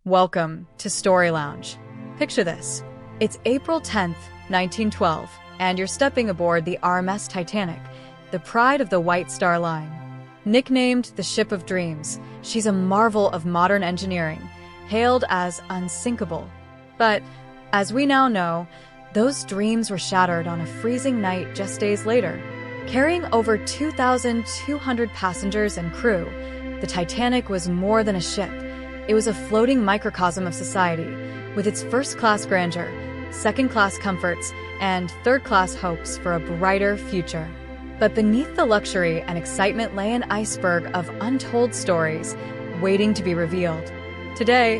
Welcome to Story Lounge. Picture this. It's April 10th, 1912, and you're stepping aboard the RMS Titanic, the pride of the White Star Line. Nicknamed the Ship of Dreams, she's a marvel of modern engineering, hailed as unsinkable. But, as we now know, those dreams were shattered on a freezing night just days later. Carrying over 2,200 passengers and crew, the Titanic was more than a ship. It was a floating microcosm of society, with its first-class grandeur, second-class comforts, and third-class hopes for a brighter future. But beneath the luxury and excitement lay an iceberg of untold stories waiting to be revealed. Today,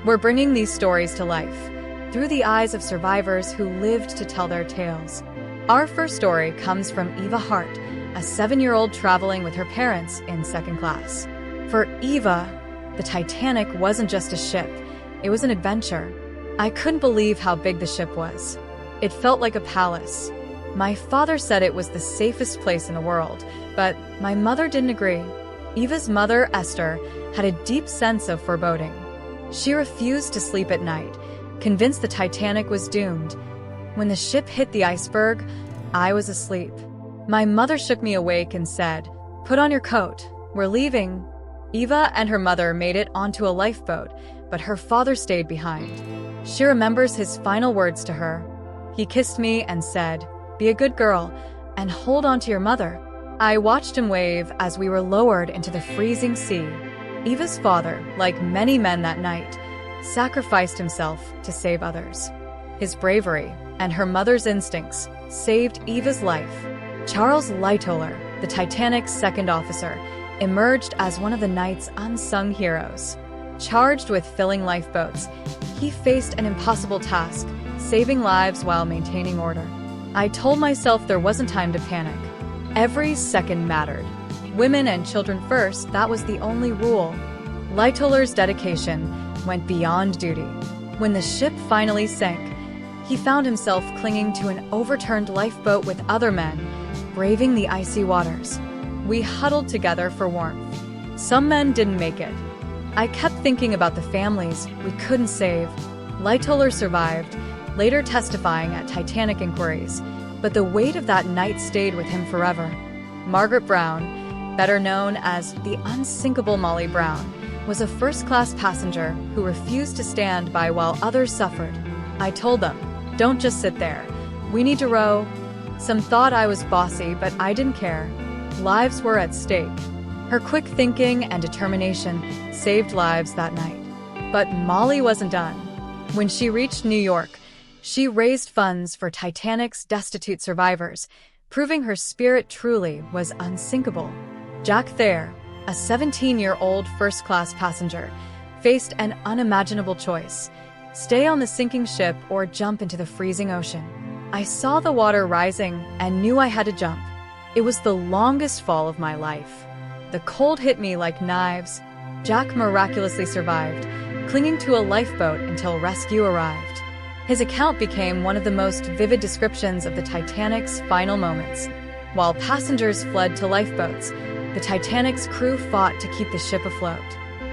we're bringing these stories to life, through the eyes of survivors who lived to tell their tales. Our first story comes from Eva Hart, a 7-year-old traveling with her parents in second class. For Eva, the Titanic wasn't just a ship, it was an adventure. I couldn't believe how big the ship was. It felt like a palace. My father said it was the safest place in the world, but my mother didn't agree. Eva's mother, Esther, had a deep sense of foreboding. She refused to sleep at night, convinced the Titanic was doomed. When the ship hit the iceberg, I was asleep. My mother shook me awake and said, "Put on your coat, we're leaving." Eva and her mother made it onto a lifeboat, but her father stayed behind. She remembers his final words to her. He kissed me and said, "Be a good girl, and hold on to your mother." I watched him wave as we were lowered into the freezing sea. Eva's father, like many men that night, sacrificed himself to save others. His bravery and her mother's instincts saved Eva's life. Charles Lightoller, the Titanic's second officer, emerged as one of the night's unsung heroes. Charged with filling lifeboats, he faced an impossible task, saving lives while maintaining order. I told myself there wasn't time to panic. Every second mattered. Women and children first, that was the only rule. Lightoller's dedication went beyond duty. When the ship finally sank, he found himself clinging to an overturned lifeboat with other men, braving the icy waters. We huddled together for warmth. Some men didn't make it. I kept thinking about the families we couldn't save. Lightoller survived, later testifying at Titanic inquiries, but the weight of that night stayed with him forever. Margaret Brown, better known as the unsinkable Molly Brown, was a first-class passenger who refused to stand by while others suffered. I told them, "Don't just sit there. We need to row." Some thought I was bossy, but I didn't care. Lives were at stake. Her quick thinking and determination saved lives that night. But Molly wasn't done. When she reached New York, she raised funds for Titanic's destitute survivors, proving her spirit truly was unsinkable. Jack Thayer, a 17-year-old first-class passenger, faced an unimaginable choice: stay on the sinking ship or jump into the freezing ocean. I saw the water rising and knew I had to jump. It was the longest fall of my life. The cold hit me like knives. Jack miraculously survived, clinging to a lifeboat until rescue arrived. His account became one of the most vivid descriptions of the Titanic's final moments. While passengers fled to lifeboats, the Titanic's crew fought to keep the ship afloat.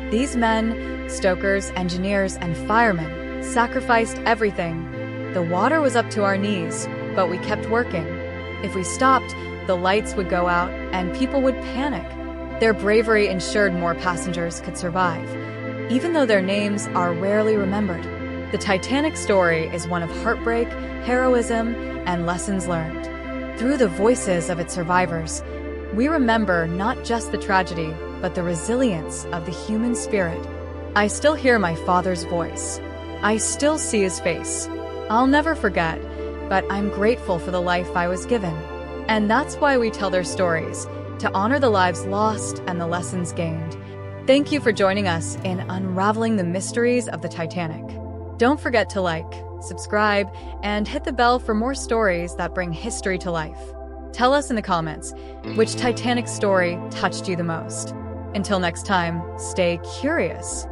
These men, stokers, engineers, and firemen, sacrificed everything. The water was up to our knees, but we kept working. If we stopped, the lights would go out and people would panic. Their bravery ensured more passengers could survive, even though their names are rarely remembered. The Titanic story is one of heartbreak, heroism, and lessons learned. Through the voices of its survivors, we remember not just the tragedy, but the resilience of the human spirit. I still hear my father's voice. I still see his face. I'll never forget, but I'm grateful for the life I was given. And that's why we tell their stories, to honor the lives lost and the lessons gained. Thank you for joining us in unraveling the mysteries of the Titanic. Don't forget to like, subscribe, and hit the bell for more stories that bring history to life. Tell us in the comments which Titanic story touched you the most. Until next time, stay curious.